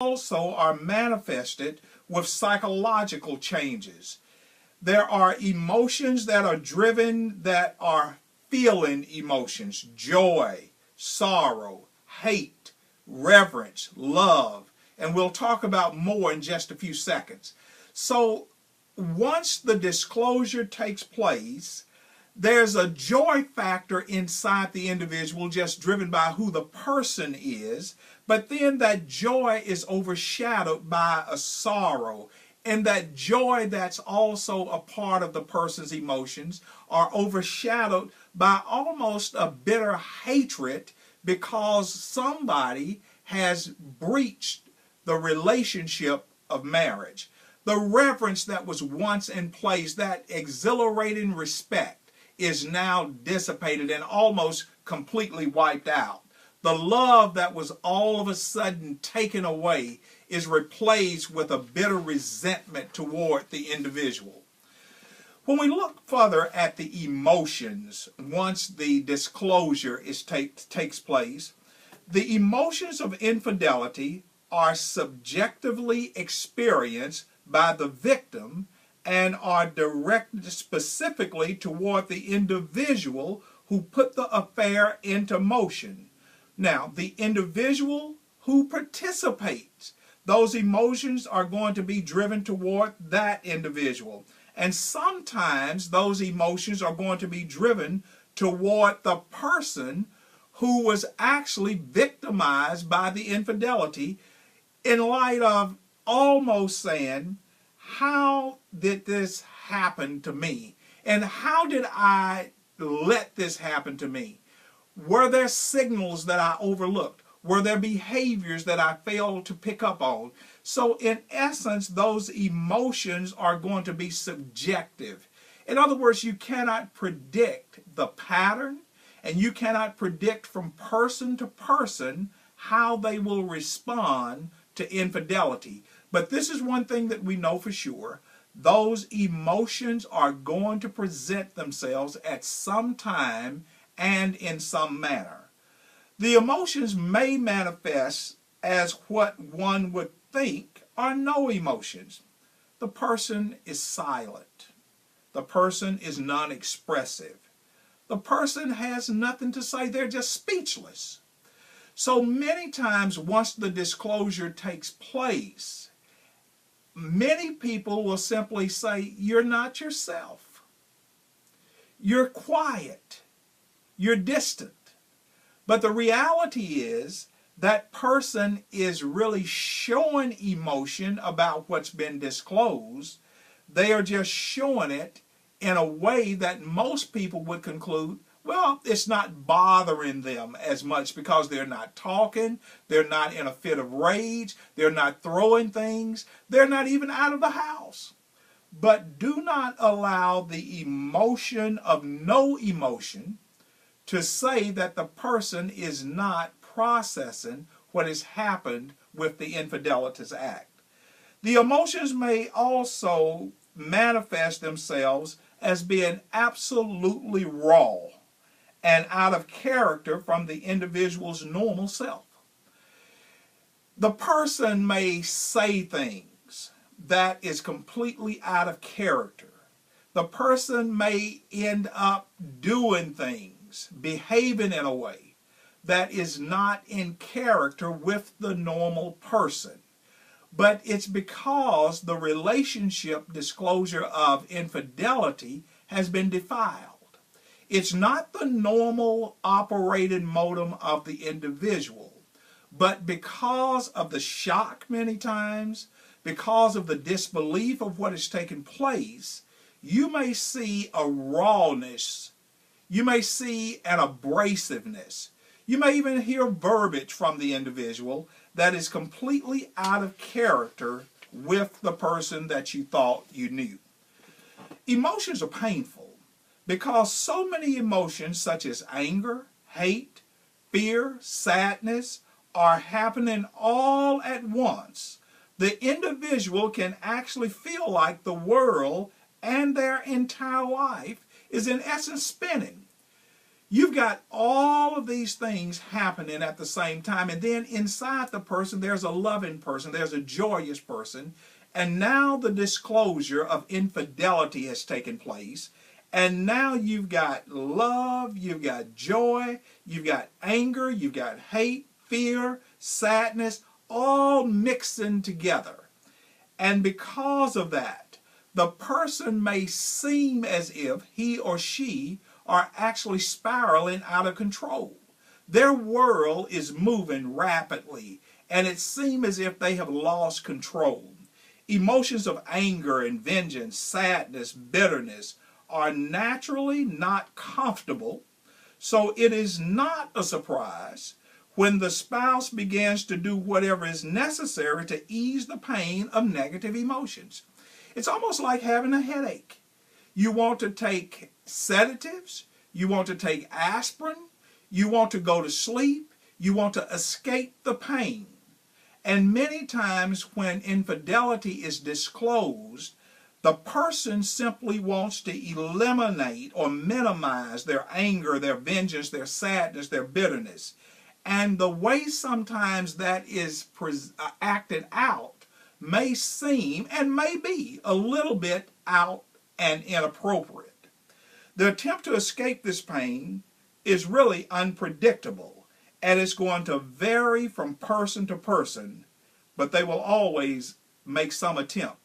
also are manifested with psychological changes. There are emotions that are driven, that are feeling emotions: joy, sorrow, hate, reverence, love. And we'll talk about more in just a few seconds. So once the disclosure takes place, there's a joy factor inside the individual just driven by who the person is, but then that joy is overshadowed by a sorrow, and that joy that's also a part of the person's emotions are overshadowed by almost a bitter hatred because somebody has breached the relationship of marriage. The reverence that was once in place, that exhilarating respect, is now dissipated and almost completely wiped out. The love that was all of a sudden taken away is replaced with a bitter resentment toward the individual. When we look further at the emotions, once the disclosure takes place, the emotions of infidelity are subjectively experienced by the victim and are directed specifically toward the individual who put the affair into motion. Now, the individual who participates, those emotions are going to be driven toward that individual. And sometimes those emotions are going to be driven toward the person who was actually victimized by the infidelity, in light of almost saying, how did this happen to me? And how did I let this happen to me? Were there signals that I overlooked? Were there behaviors that I failed to pick up on? So in essence, those emotions are going to be subjective. In other words, you cannot predict the pattern, and you cannot predict from person to person how they will respond to infidelity. But this is one thing that we know for sure: those emotions are going to present themselves at some time and in some manner. The emotions may manifest as what one would think are no emotions. The person is silent. The person is non-expressive. The person has nothing to say. They're just speechless. So many times, once the disclosure takes place, many people will simply say, you're not yourself. You're quiet. You're distant. But the reality is that person is really showing emotion about what's been disclosed. They are just showing it in a way that most people would conclude, well, it's not bothering them as much because they're not talking, they're not in a fit of rage, they're not throwing things, they're not even out of the house. But do not allow the emotion of no emotion to say that the person is not processing what has happened with the infidelity act. The emotions may also manifest themselves as being absolutely raw and out of character from the individual's normal self. The person may say things that is completely out of character. The person may end up doing things, behaving in a way that is not in character with the normal person. But it's because the relationship disclosure of infidelity has been defiled. It's not the normal operating modem of the individual, but because of the shock many times, because of the disbelief of what has taken place, you may see a rawness, you may see an abrasiveness, you may even hear verbiage from the individual that is completely out of character with the person that you thought you knew. Emotions are painful because so many emotions such as anger, hate, fear, sadness are happening all at once. The individual can actually feel like the world and their entire life is in essence spinning. You've got all of these things happening at the same time. And then inside the person, there's a loving person, there's a joyous person. And now the disclosure of infidelity has taken place. And now you've got love, you've got joy, you've got anger, you've got hate, fear, sadness, all mixing together. And because of that, the person may seem as if he or she are actually spiraling out of control. Their world is moving rapidly, and it seems as if they have lost control. Emotions of anger and vengeance, sadness, bitterness are naturally not comfortable, so it is not a surprise when the spouse begins to do whatever is necessary to ease the pain of negative emotions. It's almost like having a headache. You want to take sedatives, you want to take aspirin, you want to go to sleep, you want to escape the pain. And many times when infidelity is disclosed, the person simply wants to eliminate or minimize their anger, their vengeance, their sadness, their bitterness. And the way sometimes that is acted out may seem and may be a little bit out and inappropriate. The attempt to escape this pain is really unpredictable, and it's going to vary from person to person, but they will always make some attempt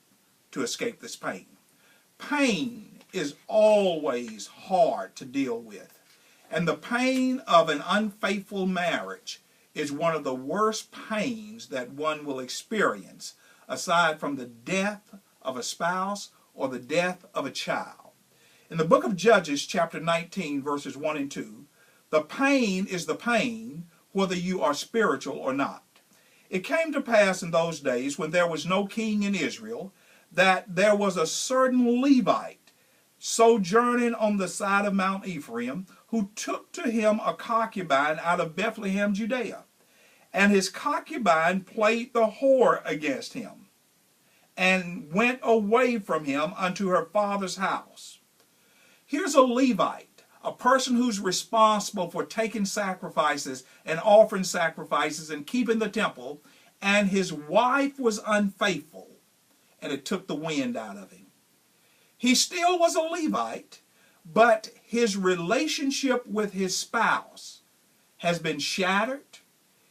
to escape this pain. Pain is always hard to deal with, and the pain of an unfaithful marriage is one of the worst pains that one will experience, aside from the death of a spouse or the death of a child. In the book of Judges, chapter 19, verses 1 and 2, the pain is the pain whether you are spiritual or not. It came to pass in those days when there was no king in Israel that there was a certain Levite sojourning on the side of Mount Ephraim who took to him a concubine out of Bethlehem, Judea. And his concubine played the whore against him and went away from him unto her father's house. Here's a Levite, a person who's responsible for taking sacrifices and offering sacrifices and keeping the temple, and his wife was unfaithful, and it took the wind out of him. He still was a Levite, but his relationship with his spouse has been shattered,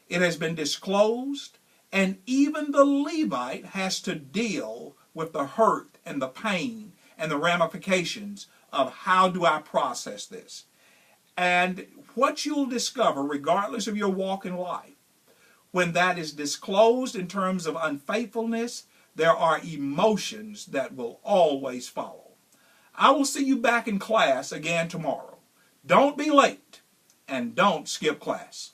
it has been disclosed, and even the Levite has to deal with the hurt and the pain and the ramifications of how do I process this. And what you'll discover, regardless of your walk in life, when that is disclosed in terms of unfaithfulness, there are emotions that will always follow. I will see you back in class again tomorrow. Don't be late and don't skip class.